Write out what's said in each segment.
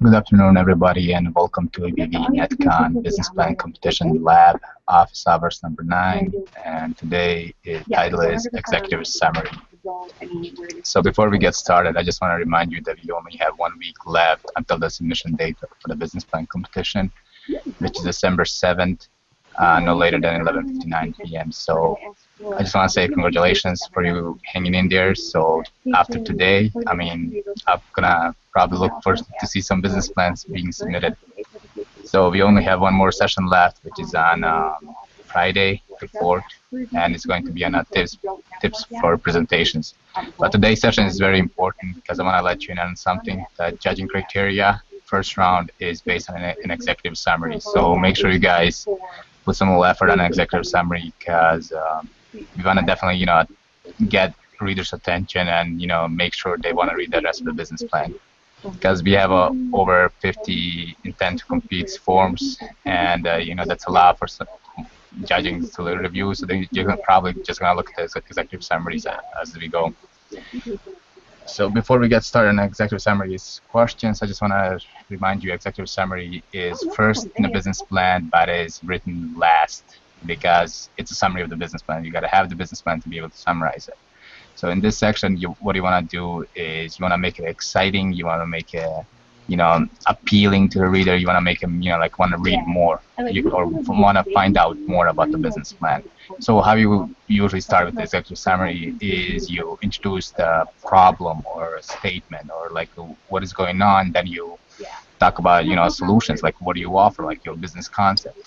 Good afternoon, everybody, and welcome to EBV NATCON Business Plan Competition Lab, Office Hours number 9. And today, the title is Executive Summary. So before we get started, I just want to remind you that you only have 1 week left until the submission date for the business plan competition, which is December 7th, no later than 11:59 p.m. So I just want to say congratulations for you hanging in there. So after today, I'm gonna probably look for to see some business plans being submitted. So we only have one more session left, which is on Friday the 4th, and it's going to be on tips for presentations. But today's session is very important because I want to let you in on something. The judging criteria first round is based on an executive summary. So make sure you guys put some more effort on an executive summary because we want to definitely, get readers' attention and, make sure they want to read the rest of the business plan. Because we have over 50 intent to compete forms, and that's a lot for some judging to review. So then you're probably just gonna look at the executive summaries as we go. So before we get started on executive summaries questions, I just want to remind you executive summary is first in the business plan, but is written last because it's a summary of the business plan. You got to have the business plan to be able to summarize it. So in this section, what you want to do is you want to make it exciting. You want to make it, appealing to the reader. You want to make them, want to read more or want to find out more about the business plan. So how you usually start with the executive summary is you introduce the problem or a statement or like what is going on. Then you talk about, solutions, like what do you offer, like your business concept.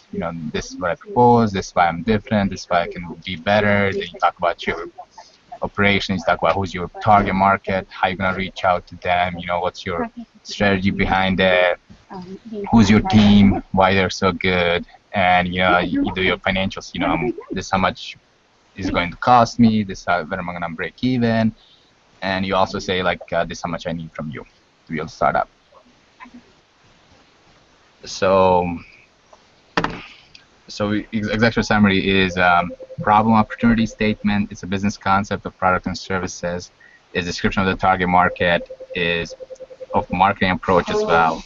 This is what I propose. This is why I'm different. This is why I can be better. Then you talk about your operations, talk about who's your target market, how you're going to reach out to them, what's your strategy behind it, who's your team, why they're so good, and you do your financials, this is how much is going to cost me, this is when I'm going to break even, and you also say like this is how much I need from you to be able to start up. So executive summary is problem opportunity statement. It's a business concept of product and services. Is description of the target market. Is of marketing approach as well.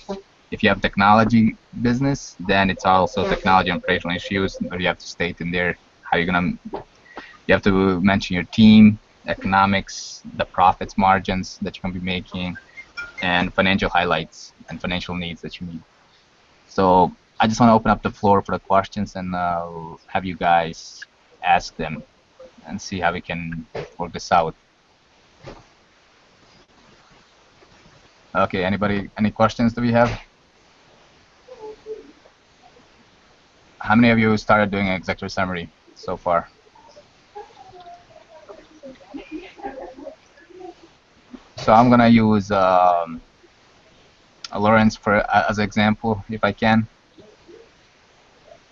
If you have technology business, then it's also technology and operational issues. Or you have to state in there how you're gonna. You have to mention your team, economics, the profits margins that you're gonna be making, and financial highlights and financial needs that you need. So I just want to open up the floor for the questions and have you guys ask them and see how we can work this out. Okay, anybody, any questions do we have? How many of you started doing an executive summary so far? So I'm gonna use Lawrence as an example, if I can.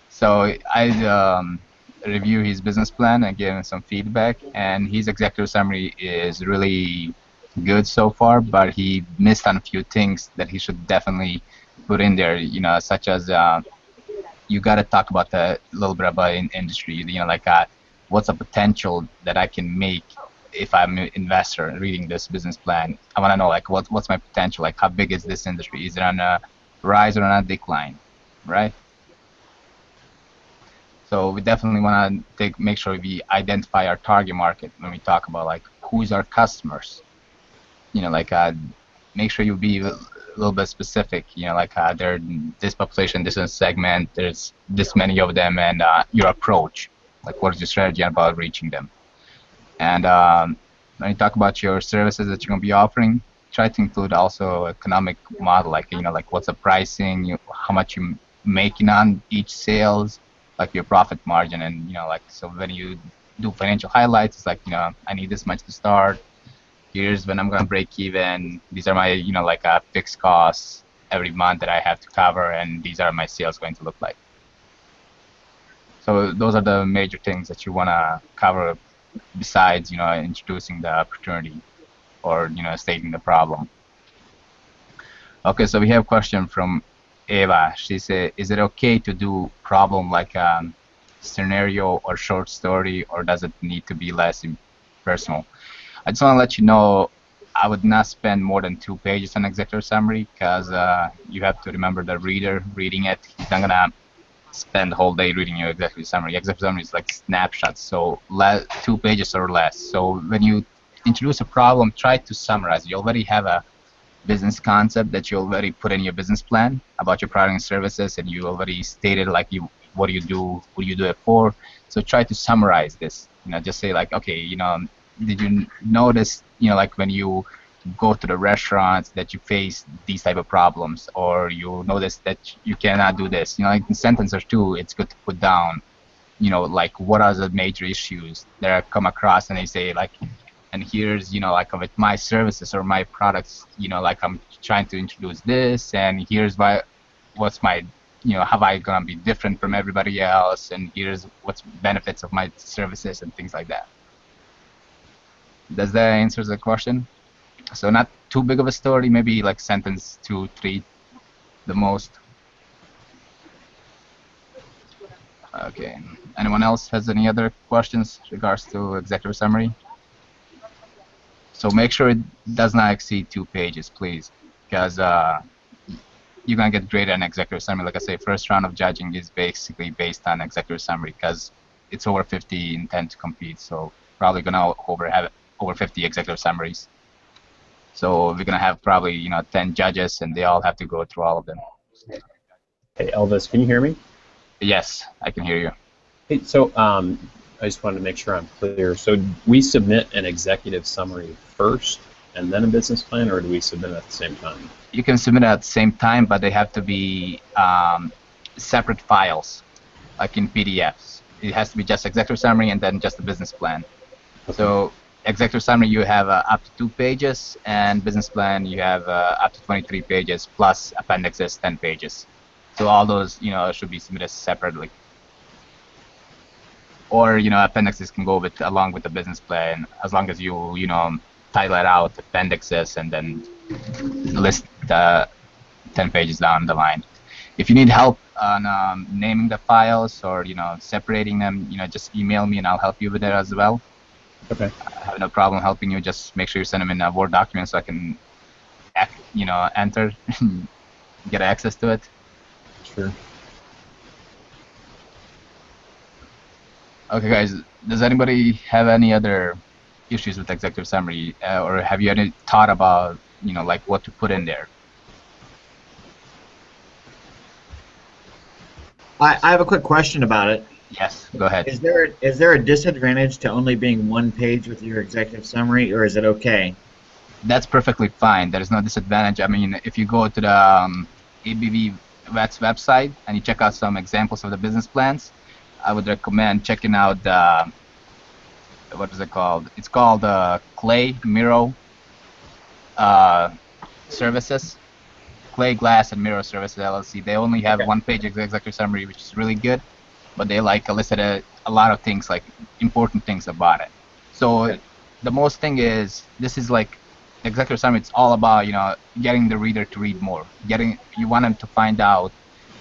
So I review his business plan and give him some feedback, and his executive summary is really good so far, but he missed on a few things that he should definitely put in there, such as you got to talk about a little bit about industry, like what's the potential that I can make if I'm an investor reading this business plan. I want to know like what's my potential, like how big is this industry, is it on a rise or on a decline, right? So we definitely want to make sure we identify our target market when we talk about like who's our customers. Make sure you be a little bit specific. Like they're this population, this segment, there's this many of them, and your approach, like what is your strategy about reaching them. And when you talk about your services that you're gonna be offering, try to include also economic model, like like what's the pricing, how much you making on each sales, like your profit margin, and like so when you do financial highlights, it's like I need this much to start. Here's when I'm gonna break even. These are my like fixed costs every month that I have to cover, and these are my sales going to look like. So those are the major things that you wanna cover besides introducing the opportunity or stating the problem. Okay, so we have a question from Eva. She said, is it okay to do problem like scenario or short story, or does it need to be less personal? I just want to let you know I would not spend more than 2 pages on executive summary, because you have to remember the reader reading it. He's not gonna spend the whole day reading your executive summary. Executive summary is like snapshots, so 2 pages or less. So when you introduce a problem, try to summarize. You already have a business concept that you already put in your business plan about your product and services, and you already stated like what do you do, who do you do it for. So try to summarize this. Just say like, okay, did you notice, like when you go to the restaurants that you face these type of problems, or you notice that you cannot do this. Like in sentence or two, it's good to put down, like what are the major issues that I come across, and they say like, and here's, like with my services or my products, like I'm trying to introduce this, and here's what's my, how I gonna be different from everybody else, and here's what's benefits of my services and things like that. Does that answer the question? So not too big of a story, maybe like sentence 2, 3, the most. Okay. Anyone else has any other questions regards to executive summary? So make sure it does not exceed 2 pages, please, because you're gonna get graded on executive summary. Like I say, first round of judging is basically based on executive summary, because it's over 50 intent to compete. So probably gonna have over 50 executive summaries. So we're gonna have probably 10 judges, and they all have to go through all of them. Hey Elvis, can you hear me? Yes, I can hear you. Hey, so I just wanted to make sure I'm clear. So we submit an executive summary first and then a business plan, or do we submit it at the same time? You can submit it at the same time, but they have to be separate files, like in PDFs. It has to be just executive summary and then just the business plan. Okay. So executive summary, you have up to 2 pages, and business plan, you have up to 23 pages, plus appendixes 10 pages. So all those, should be submitted separately. Or, appendixes can go along with the business plan, as long as you, title it out, appendixes, and then list 10 pages down the line. If you need help on naming the files or, separating them, just email me and I'll help you with it as well. Okay. I have no problem helping you. Just make sure you send them in a Word document so I can, enter, get access to it. Sure. Okay, guys, does anybody have any other issues with executive summary, or have you any thought about, like what to put in there? I have a quick question about it. Yes, go ahead. Is there a disadvantage to only being 1 page with your executive summary, or is it okay? That's perfectly fine. There is no disadvantage. I mean, if you go to the EBV website and you check out some examples of the business plans, I would recommend checking out the, what is it called? It's called Clay Miro Services. Clay Glass and Mirror Services LLC. They only have 1 page executive summary, which is really good, but they like listed a lot of things, like important things about it. So the most thing is, this is like executive summary. It's all about getting the reader to read more. You want them to find out,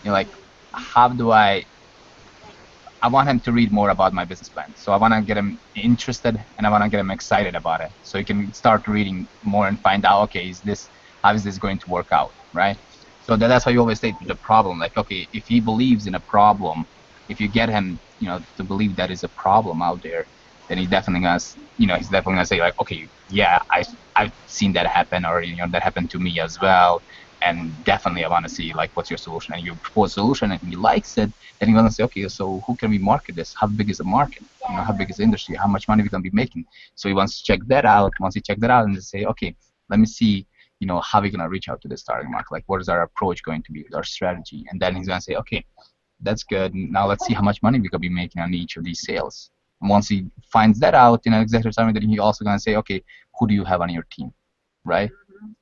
like, how do I want him to read more about my business plan. So I want to get him interested, and I want to get him excited about it. So he can start reading more and find out, okay, how is this going to work out, right? So that's why you always state the problem. Like, okay, if he believes in a problem, if you get him, to believe that is a problem out there, then he's definitely gonna say like, okay, yeah, I've seen that happen, or that happened to me as well. And definitely I want to see like what's your solution, and you propose a solution and he likes it, then you're gonna say, okay, so who can we market this? How big is the market? How big is the industry? How much money we gonna be making? So he wants to check that out. Once he checked that out, and say, okay, let me see, how we gonna reach out to this target market? Like, what is our approach going to be, our strategy? And then he's gonna say, okay, that's good. Now let's see how much money we could be making on each of these sales. And once he finds that out in an executive summary, then he also gonna say, okay, who do you have on your team, right?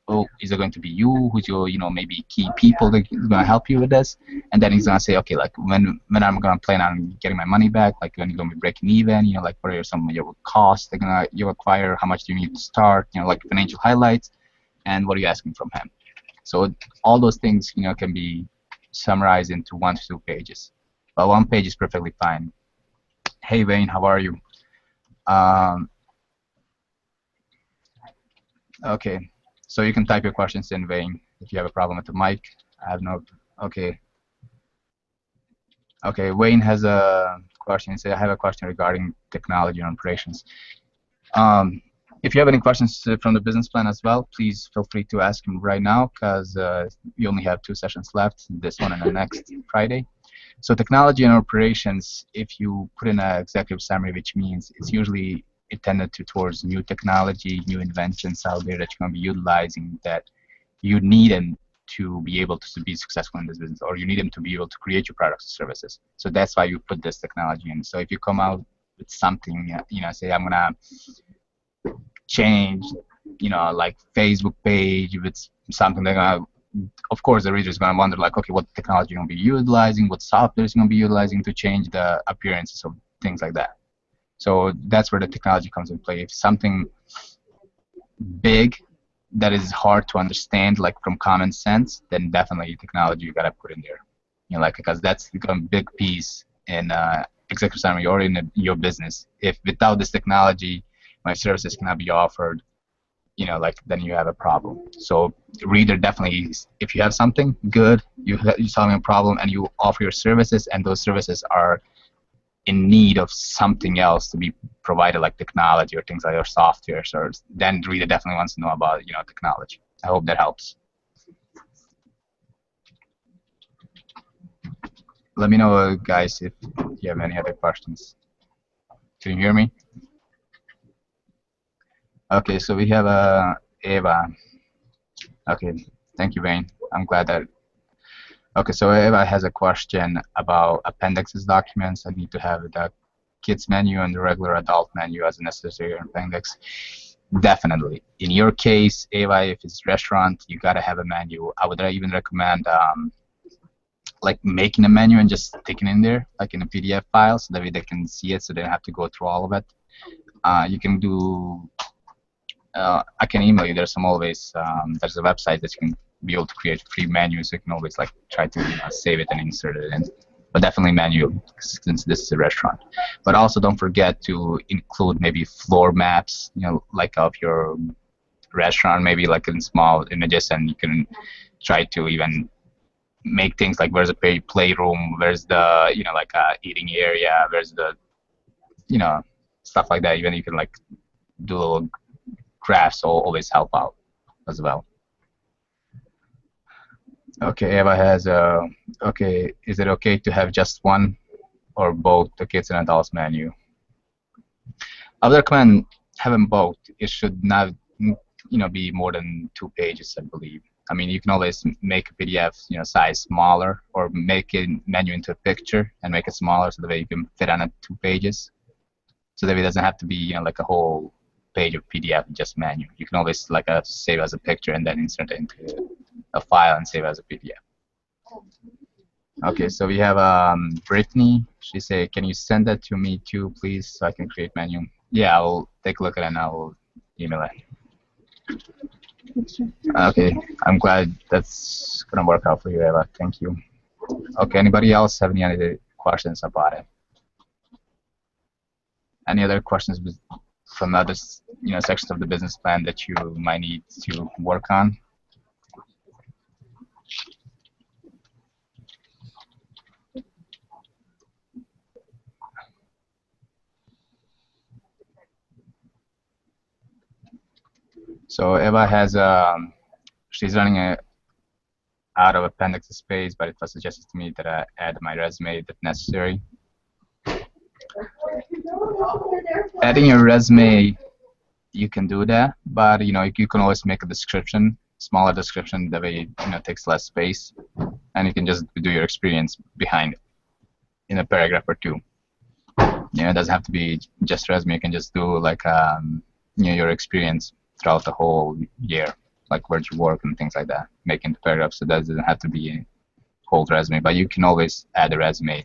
Oh, is it going to be you? Who's your, maybe key people that are gonna help you with this? And then he's gonna say, okay, like when I'm gonna plan on getting my money back, like when you're gonna be breaking even, like what are some of your costs you acquire, how much do you need to start, like financial highlights, and what are you asking from him? So all those things, can be summarized into 1 to 2 pages. But 1 page is perfectly fine. Hey Wayne, how are you? Okay, so you can type your questions in vain. If you have a problem with the mic, I have no. Okay. Okay, Wayne has a question. He said, I have a question regarding technology and operations. If you have any questions from the business plan as well, please feel free to ask him right now, because we only have 2 sessions left, this one and the next Friday. So technology and operations, if you put in an executive summary, which means it's usually intended towards new technology, new inventions out there that you're going to be utilizing, that you need them to be able to be successful in this business, or you need them to be able to create your products or services. So that's why you put this technology in. So if you come out with something, say I'm gonna change, like Facebook page with something they're gonna, of course the reader is gonna wonder, like, okay, what technology you're gonna be utilizing, what software is gonna be utilizing to change the appearances of things like that. So that's where the technology comes in play. If something big that is hard to understand, like from common sense, then definitely technology you gotta put in there. Because that's a big piece in executive summary or in your business. If without this technology, my services cannot be offered, then you have a problem. So reader definitely, if you have something good, you're solving a problem, and you offer your services, and those services are in need of something else to be provided, like technology or things like your software, so then the reader definitely wants to know about technology. I hope that helps. Let me know, guys, if you have any other questions. Can you hear me? Okay, so we have Eva. Okay, thank you, Wayne. I'm glad that. Okay, so Eva has a question about appendixes documents. I need to have the kids menu and the regular adult menu as a necessary appendix. Definitely. In your case, Eva, if it's restaurant, you gotta have a menu. I would even recommend like making a menu and just sticking in there, like in a PDF file, so that way they can see it, so they don't have to go through all of it. You can do. I can email you. There's there's a website that you can be able to create free menus. So you can always like try to save it and insert it in. But definitely menu, since this is a restaurant. But also don't forget to include maybe floor maps, like of your restaurant, maybe like in small images, and you can try to even make things like where's the playroom, where's the like eating area, where's the stuff like that. Even you can like do little graphs, will always help out as well. Okay, Eva has okay, is it okay to have just one or both the kids and adults menu? I would recommend having both. It should not be more than 2 pages, I believe. I mean, you can always make a PDF size smaller, or make a menu into a picture and make it smaller, so that way you can fit on it 2 pages, so that it doesn't have to be like a whole page of PDF, just menu. You can always like save as a picture and then insert it into a file and save as a PDF. Okay, so we have Brittany. She said, can you send that to me too, please, so I can create menu? Yeah, I'll take a look at it and I'll email it. Okay, I'm glad that's gonna work out for you, Eva. Thank you. Okay, anybody else have any other questions about it? Any other questions from other sections of the business plan that you might need to work on? So Eva has she's running out of appendix space, but it was suggested to me that I add my resume if necessary. Adding your resume, you can do that, but you can always make a description, smaller description. That way, it takes less space, and you can just do your experience behind it in a paragraph or 2. It doesn't have to be just resume. You can just do like your experience throughout the whole year, like where you work and things like that, making the paragraphs. So that doesn't have to be a whole resume, but you can always add a resume.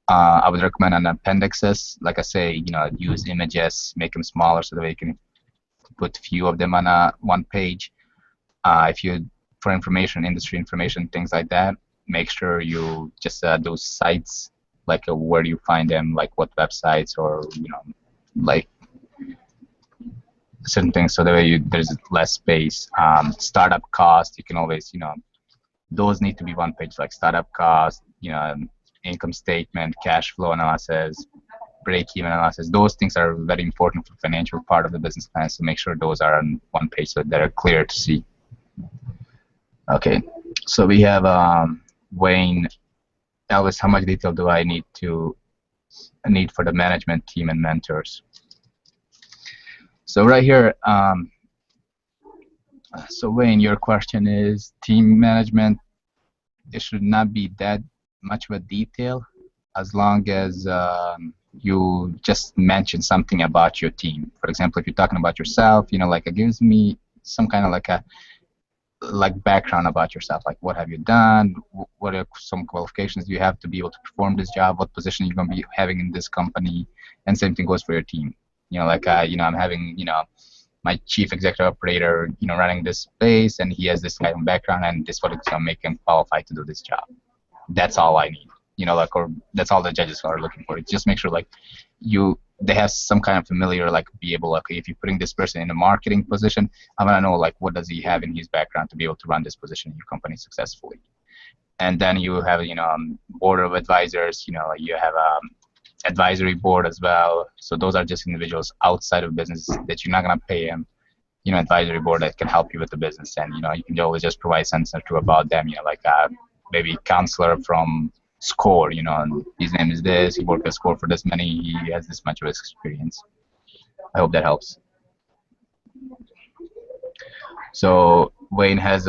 I would recommend on appendixes, like I say, use images, make them smaller so that you can put few of them on one page. If you, for information, industry information, things like that, make sure you just those sites, like where do you find them, like what websites, or like certain things so that way there's less space. Startup cost, you can always, those need to be one page, like startup cost, income statement, cash flow analysis, break-even analysis. Those things are very important for financial part of the business plan, so make sure those are on one page so they're clear to see. Okay, so we have Wayne. Elvis, how much detail do I need for the management team and mentors? So right here, so Wayne, your question is team management. It should not be that much of a detail, as long as you just mention something about your team. For example, if you're talking about yourself, like it gives me some kind of like background about yourself, like what have you done, what are some qualifications you have to be able to perform this job, what position you're going to be having in this company, and same thing goes for your team. I'm having, my chief executive operator, running this place, and he has this kind of background, and this is what it's going to make him qualified to do this job. That's all I need, or that's all the judges are looking for. It's just make sure, they have some kind of familiar, be able, if you're putting this person in a marketing position, I want to know, what does he have in his background to be able to run this position in your company successfully. And then you have, board of advisors, you have advisory board as well. So those are just individuals outside of business that you're not going to pay them. Advisory board that can help you with the business, and you can always just provide sense or two about them. Maybe counselor from SCORE. And his name is this. He worked at SCORE for this many. He has this much of experience. I hope that helps. So Wayne has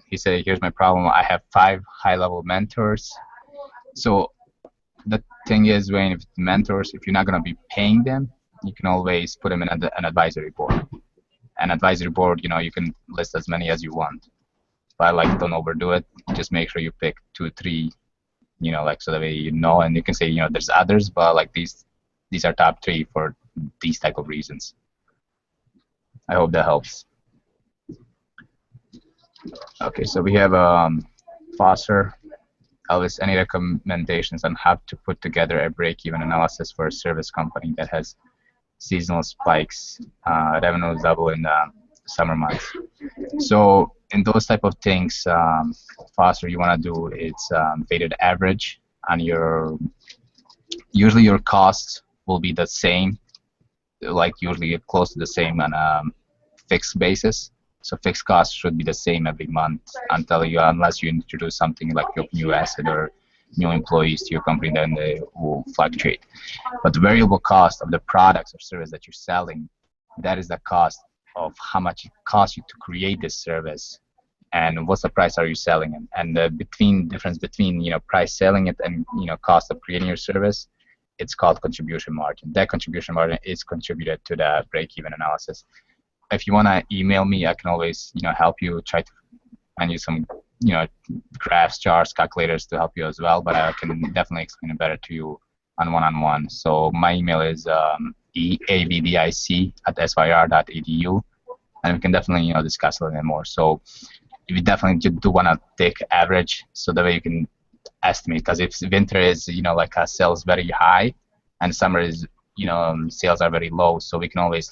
he said, here's my problem. I have 5 high-level mentors. So the thing is, Wayne, if mentors, if you're not going to be paying them, you can always put them in an advisory board. An advisory board, you can list as many as you want. But don't overdo it. Just make sure you pick 2, 3, so that way and you can say, there's others, but these are top 3 for these type of reasons. I hope that helps. Okay, so we have Foster. Elvis, any recommendations on how to put together a break-even analysis for a service company that has seasonal spikes, revenues double in the summer months? So in those type of things, Foster, you want to do it's weighted average on usually your costs will be the same, usually close to the same on a fixed basis. So fixed costs should be the same every month unless you introduce something like your new asset or new employees to your company, then they will fluctuate. But the variable cost of the products or service that you're selling, that is the cost of how much it costs you to create this service, and what's the price are you selling it. And the difference between price selling it and cost of creating your service, it's called contribution margin. That contribution margin is contributed to the break-even analysis. If you want to email me, I can always help you, try to find you some graphs, charts, calculators to help you as well, but I can definitely explain it better to you on one-on-one. So my email is eabdic@syr.edu, and we can definitely discuss a little bit more. So you definitely do want to take average, so that way you can estimate, because if winter is sales very high and summer is sales are very low, so we can always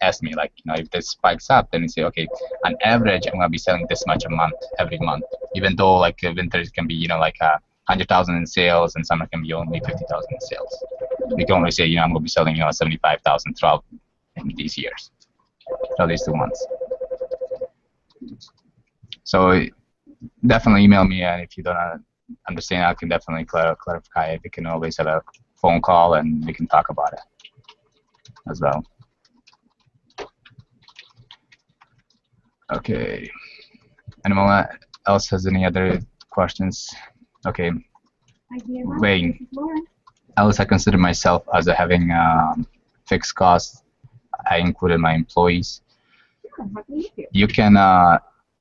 estimate, if this spikes up, then we say, okay, on average I'm gonna be selling this much a month every month, even though winter can be 100,000 in sales and summer can be only 50,000 in sales. We can only say I'm gonna be selling 75,000 throughout these years, throughout these 2 months. So definitely email me, and if you don't understand, I can definitely clarify. We can always have a phone call and we can talk about it as well. Okay. Anyone else has any other questions? Okay. Wayne, I consider myself as having fixed costs. I included my employees. You can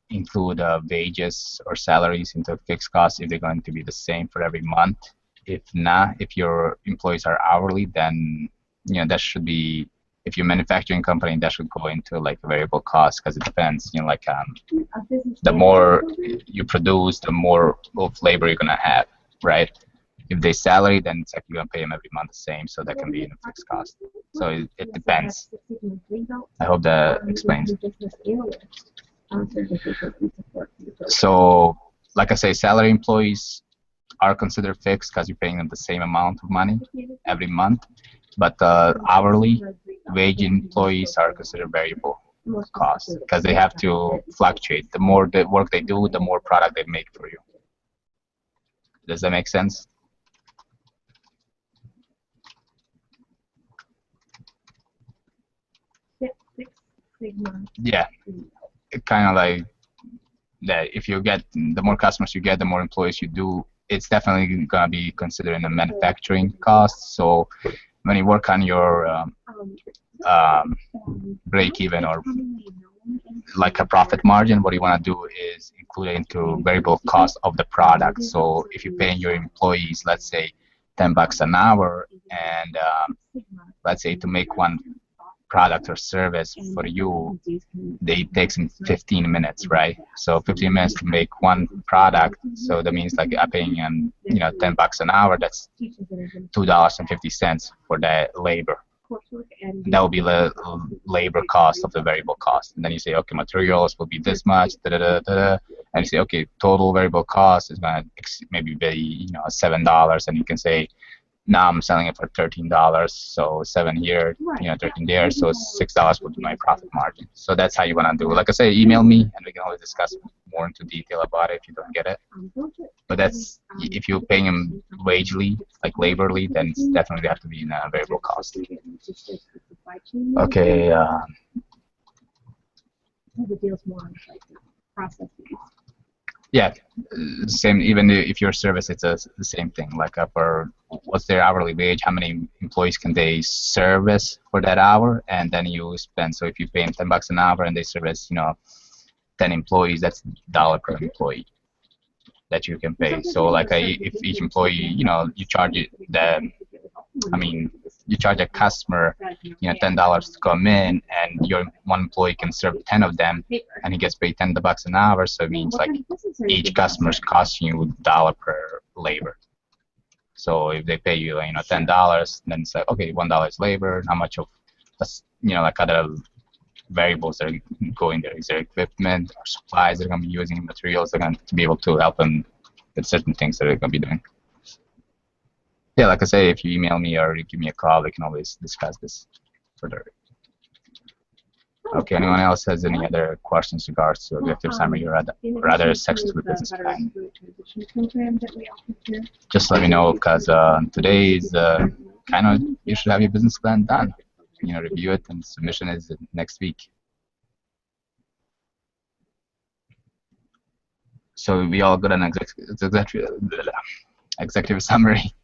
include wages or salaries into fixed costs if they're going to be the same for every month. If not, if your employees are hourly, then that should be. If you're a manufacturing company, that should go into a variable cost, because it depends. The more you produce, the more of labor you're gonna have, right? If they salary, then it's like you're gonna pay them every month the same, so that can be in a fixed cost. So it depends. I hope that explains. So, like I say, salary employees are considered fixed because you're paying them the same amount of money every month, but hourly wage employees are considered variable costs because they have to fluctuate. The more the work they do, the more product they make for you. Does that make sense? Yeah, kind of like that. If you get the more customers you get, the more employees you do, it's definitely gonna be considered in the manufacturing costs. So when you work on your break even or like a profit margin, what you want to do is include it into variable cost of the product. So if you're paying your employees, let's say $10 an hour, and let's say to make one product or service for you, it takes 15 minutes, right? So 15 minutes to make one product. So that means like I'm paying $10 an hour. That's $2.50 for that labor. That will be the labor cost of the variable cost. And then you say, okay, materials will be this much, and you say, okay, total variable cost is going to maybe be $7, and you can say, now I'm selling it for $13, so 7 here, 13 there, so $6 would be my profit margin. So that's how you want to do it. Like I say, email me, and we can always discuss more into detail about it if you don't get it. But that's, if you're paying them wagely, like laborly, then it's definitely have to be in a variable cost. Okay. Yeah, same. Even if your service, it's the same thing. Like for what's their hourly wage, how many employees can they service for that hour, and then you spend. So if you pay them $10 an hour and they service, 10 employees, that's $1 per employee that you can pay. So like if each employee, you charge it you charge a customer, $10 to come in, and your one employee can serve 10 of them, and he gets paid $10 an hour. So it means like each customer is costing you $1 per labor. So if they pay you, $10, then it's like, okay, $1 is labor. How much of, like other variables that are going there? Is there equipment or supplies they're going to be using, materials they're going to be able to help them with certain things that they're going to be doing? Yeah, like I say, if you email me or you give me a call, we can always discuss this further. Okay, anyone else has any other questions regards to executive summary or other sections of the business plan? Just let me know, because today is you should have your business plan done. Review it, and submission is next week. So we all got an executive summary.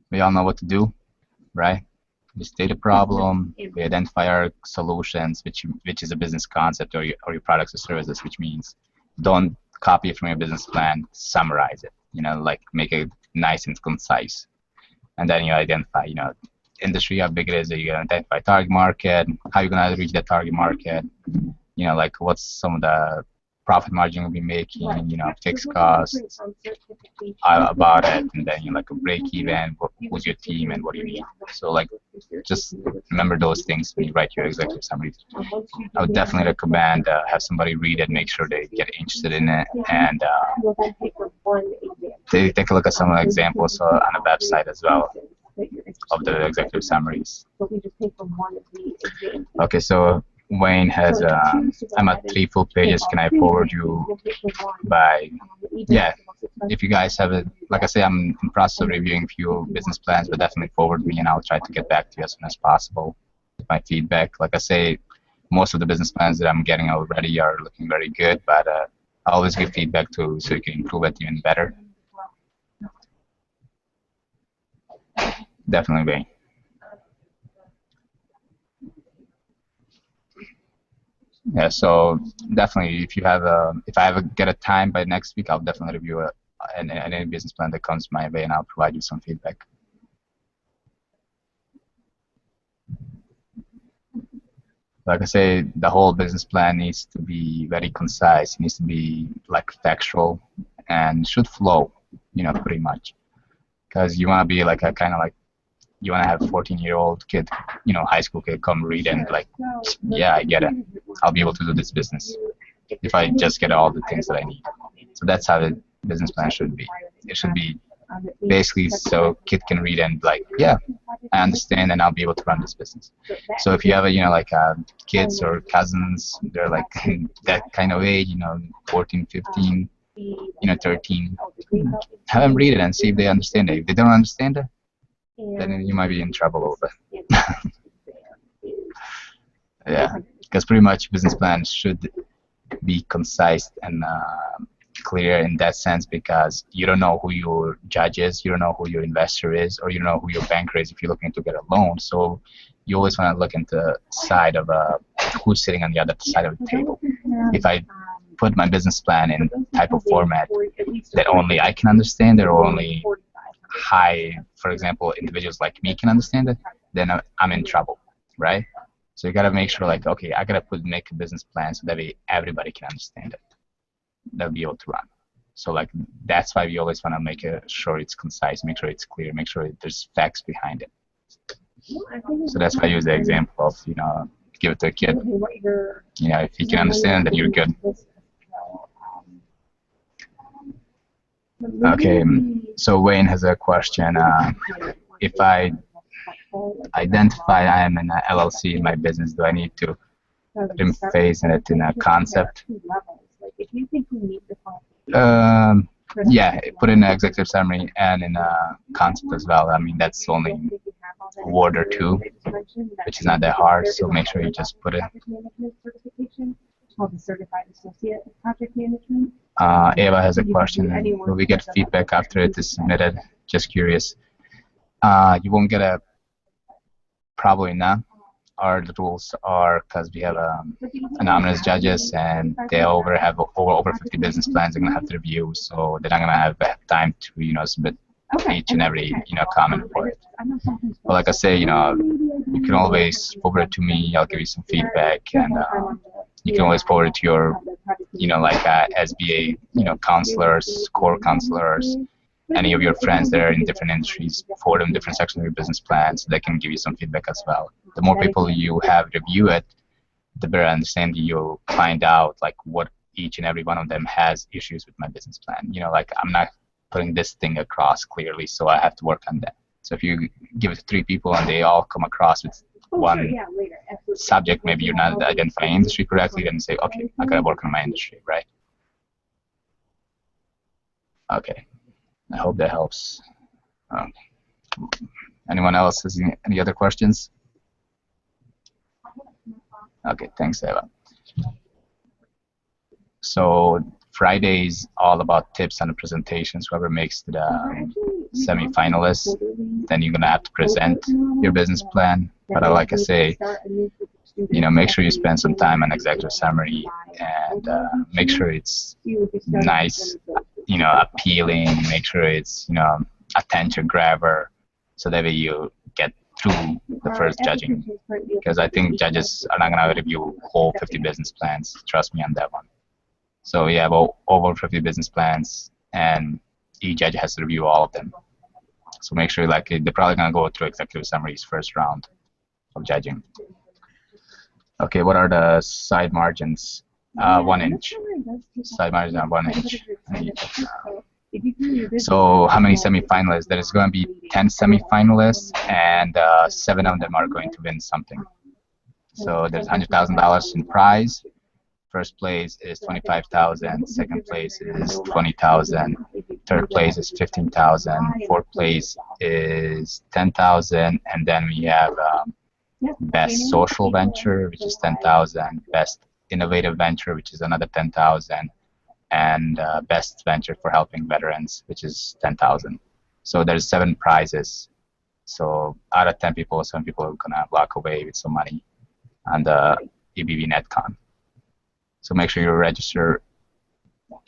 We all know what to do, right? We state a problem, we identify our solutions, which is a business concept or your products or services, which means don't copy it from your business plan, summarize it, like make it nice and concise. And then you identify, industry, how big it is, you identify target market, how you're going to reach that target market, like what's some of the profit margin you'll be making, fixed costs, about it, and then like a break even, who's your team, and what do you need. So like, just remember those things when you write your executive summary. I would definitely recommend have somebody read it, make sure they get interested in it, and they take a look at some of the examples on the website as well of the executive summaries. Okay, so Wayne has, I'm at 3 full pages. Can I forward you by, yeah, if you guys have it, like I say, I'm in the process of reviewing a few business plans, but definitely forward me and I'll try to get back to you as soon as possible with my feedback. Like I say, most of the business plans that I'm getting already are looking very good, but I always give feedback too, so you can improve it even better. Definitely, Wayne. Yeah, so definitely, if I get a time by next week, I'll definitely review any business plan that comes my way, and I'll provide you some feedback. Like I say, the whole business plan needs to be very concise. It needs to be like factual and should flow. pretty much. Because you want to be like a kind of like, you want to have a 14-year-old kid, high school kid come read and like, yeah, I get it. I'll be able to do this business if I just get all the things that I need. So that's how the business plan should be. It should be basically so kid can read and like, yeah, I understand and I'll be able to run this business. So if you have kids or cousins, they're like that kind of age, 14, 15, 13, have them read it and see if they understand it. If they don't understand it, then you might be in trouble a little bit. Yeah, because pretty much business plans should be concise and clear in that sense, because you don't know who your judge is, you don't know who your investor is, or you don't know who your banker is if you're looking to get a loan. So you always want to look into the side of who's sitting on the other side of the table. If I put my business plan in type of format that only I can understand it, or only for example, individuals like me can understand it, then I'm in trouble, right? So you gotta make sure, like, okay, I gotta make a business plan so that way everybody can understand it. They'll be able to run. So like that's why we always want to make sure it's concise, make sure it's clear, make sure there's facts behind it. So that's why I use the example of give it to a kid. If he can understand, then you're good. Okay, so Wayne has a question. If I identify I am an LLC in my business, do I need to phase it in a concept? Yeah, put in an executive summary and in a concept as well. I mean, that's only a word or two, which is not that hard, so make sure you just put it. Ava has a question. Will we get feedback after it is submitted? Just curious. You won't get probably not. The rules are, because we have anonymous judges and they have over 50 business plans they're going to have to review, so they're not going to have time to submit each and every comment for it. But like I say, you can always forward it to me. I'll give you some feedback, and you can always forward it to your SBA counselors, core counselors, any of your friends that are in different industries, forward them different sections of your business plan so they can give you some feedback as well. The more people you have review it, the better understanding you'll find out like what each and every one of them has issues with my business plan. Like I'm not putting this thing across clearly, so I have to work on that. So if you give it to 3 people and they all come across with one subject, maybe you're not identifying industry correctly, then say, okay, I gotta work on my industry, right? Okay. I hope that helps. Anyone else has any other questions? Okay, thanks, Eva. So Friday's all about tips on the presentations. Whoever makes the semi-finalists, then you're gonna have to present your business plan. But like I say, make sure you spend some time on executive summary and make sure it's nice, appealing, make sure it's, attention grabber, so that way you get through the first judging. Because I think judges are not going to review whole 50 business plans, trust me on that one. So you have over 50 business plans, and each judge has to review all of them. So make sure, like, they're probably going to go through executive summaries first round of judging. Okay, what are the side margins? 1 inch. Side margins are 1 inch. So how many semi-finalists? There is going to be 10 semi-finalists, and 7 of them are going to win something. So there's $100,000 in prize. First place is $25,000. Second place is $20,000. Third place is $15,000. Fourth place is $10,000, and then we have Best Social Venture, which is $10,000. Best Innovative Venture, which is another $10,000. And Best Venture for Helping Veterans, which is $10,000. So there's 7 prizes. So out of 10 people, 7 people are gonna walk away with some money on the EBV NATCON. So make sure you register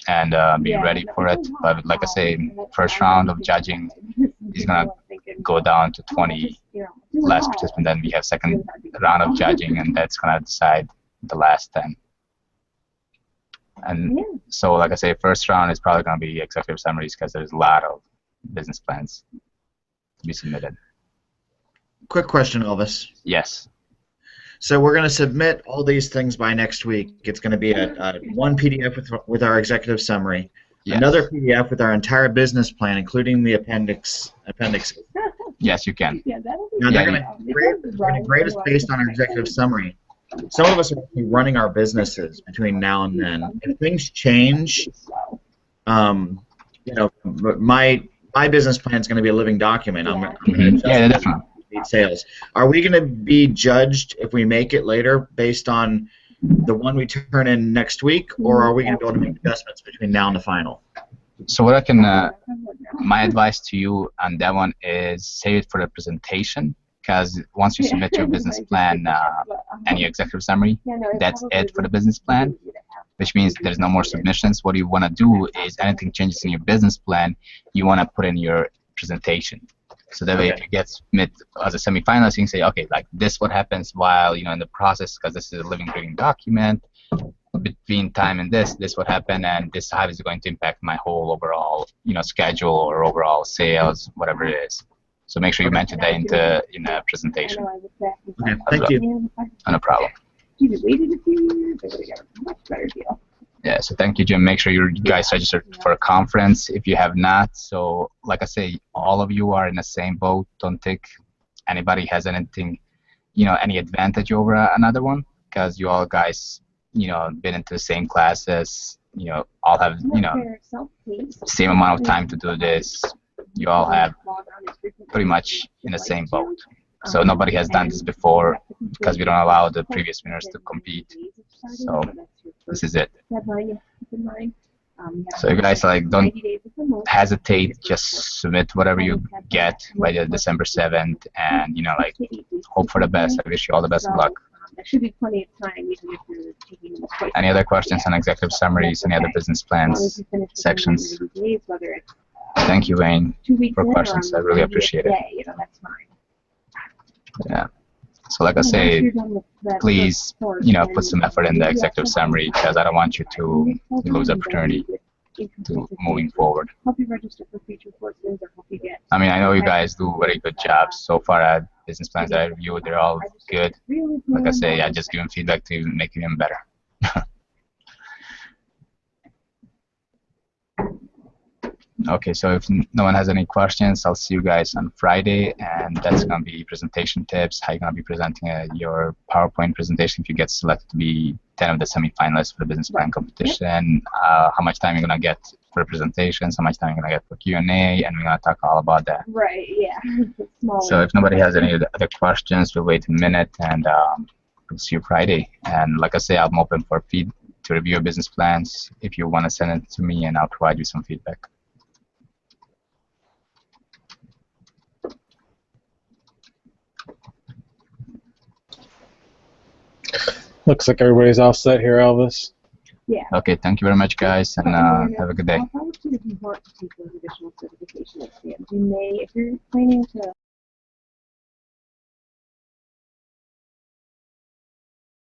and be ready for it. But like I say, first round of judging is gonna go down to 20 last participants. Then we have second round of judging, and that's gonna decide the last 10. And so, like I say, first round is probably going to be executive summaries because there's a lot of business plans to be submitted. Quick question, Elvis. Yes. So we're going to submit all these things by next week. It's going to be one PDF with our executive summary, Yes. another PDF with our entire business plan, including the appendixes. Yes, you can. Now they're going to grade us based on our executive summary. Some of us are running our businesses between now and then. If things change, you know, my business plan is going to be a living document. I'm going to adjust definitely. Sales. Are we going to be judged if we make it later based on the one we turn in next week, or are we going to be able to make adjustments between now and the final? So what I can, my advice to you on that one is save it for the presentation, because once you submit your business plan and your executive summary, that's it for the business plan, which means there's no more submissions. What you want to do is anything changes in your business plan, you want to put in your presentation. So that way, if you get submit as a semifinalist, you can say, okay, like this what happens while in the process, because this is a living, breathing document. Between time and this what happened, and this how is going to impact my whole overall schedule or overall sales, whatever it is. So make sure you mention that in the presentation. Okay, thank you. No problem. Yeah, so thank you, Jim. Make sure you guys registered for a conference if you have not. So, like I say, all of you are in the same boat. Don't think anybody has anything, any advantage over another one, because you all guys, been into the same classes. All have, same amount of time to do this. You all have pretty much in the same boat. So nobody has done this before because we don't allow the previous winners to compete. So this is it. So you guys don't hesitate. Just submit whatever you get by the December 7th, and hope for the best. I wish you all the best of luck. There should be plenty of time, even if you're taking them twice. Any other questions on executive summaries? Any other business plans sections? Thank you, Wayne, for questions. I really appreciate it. Yeah. So like I say, please, put some effort in the executive summary, because I don't want you to lose opportunity to moving forward. I mean, I know you guys do very good jobs so far at business plans that I reviewed. They're all good. Like I say, I just give them feedback to make it even better. Okay, so if no one has any questions, I'll see you guys on Friday, and that's going to be presentation tips, how you're going to be presenting your PowerPoint presentation if you get selected to be 10 of the semifinalists for the business plan competition, how much time you're going to get for presentations, how much time you're going to get for Q&A, and we're going to talk all about that. Right, yeah. So if nobody has any other questions, we'll wait a minute, and we'll see you Friday. And like I say, I'm open for to review your business plans if you want to send it to me, and I'll provide you some feedback. Looks like everybody's all set here, Elvis. Yeah. Okay, thank you very much, guys, and have a good day. If you want to take those additional certification exams, you may, if you're planning to